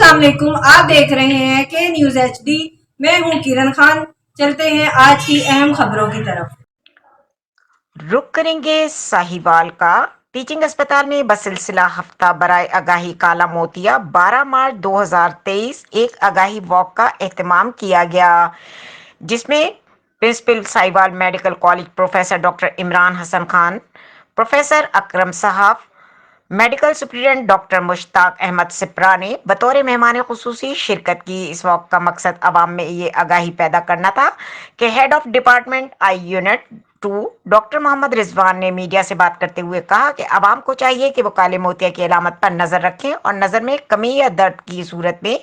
السلام علیکم، آپ دیکھ رہے ہیں کے نیوز ایچ ڈی۔ میں ہوں کرن خان۔ چلتے ہیں آج کی اہم خبروں کی طرف۔ رخ کریں گے ساہیوال کا۔ ٹیچنگ اسپتال میں بسلسلہ ہفتہ برائے آگاہی کالا موتیا 12 مارچ 2023 ایک آگاہی واک کا اہتمام کیا گیا، جس میں principal Sahiwal medical college professor doctor Imran Hassan Khan, professor Akram صاحب، medical superintendent doctor Mushtaq Ahmed Sipra نے بطور مہمان خصوصی شرکت کی۔ اس واک کا مقصد عوام میں یہ آگاہی پیدا کرنا تھا کہ head of department eye unit 2 doctor Muhammad Rizwan نے میڈیا سے بات کرتے ہوئے کہا کہ عوام کو چاہیے کہ وہ کالے موتیا کی علامت پر نظر رکھیں اور نظر میں کمی یا درد کی صورت میں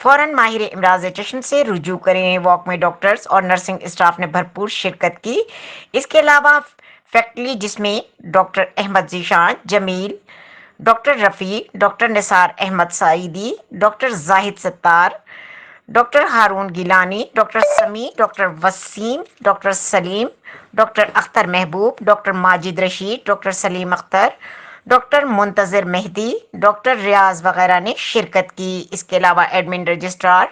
فوراً ماہر امراض چشم سے رجوع کریں۔ واک میں ڈاکٹرز اور نرسنگ اسٹاف نے بھرپور شرکت کی۔ اس کے علاوہ فیکلٹی جس میں ڈاکٹر احمد ذیشان جمیل، ڈاکٹر رفیق، ڈاکٹر نثار احمد سعیدی، ڈاکٹر زاہد ستار، ڈاکٹر ہارون گیلانی، ڈاکٹر سمیع، ڈاکٹر وسیم، ڈاکٹر سلیم، ڈاکٹر اختر محبوب، ڈاکٹر ماجد رشید، ڈاکٹر سلیم اختر، ڈاکٹر منتظر مہدی، ڈاکٹر ریاض وغیرہ نے شرکت کی۔ اس کے علاوہ admin registrar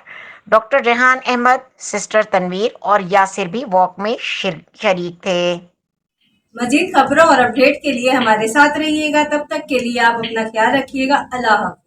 doctor Rehan Ahmed, sister Tanveer اور یاسر بھی واک میں شریک تھے۔ مزید خبروں اور اپڈیٹ کے لیے ہمارے ساتھ رہیے گا۔ تب تک کے لیے آپ اپنا خیال رکھیے گا۔ اللہ حافظ۔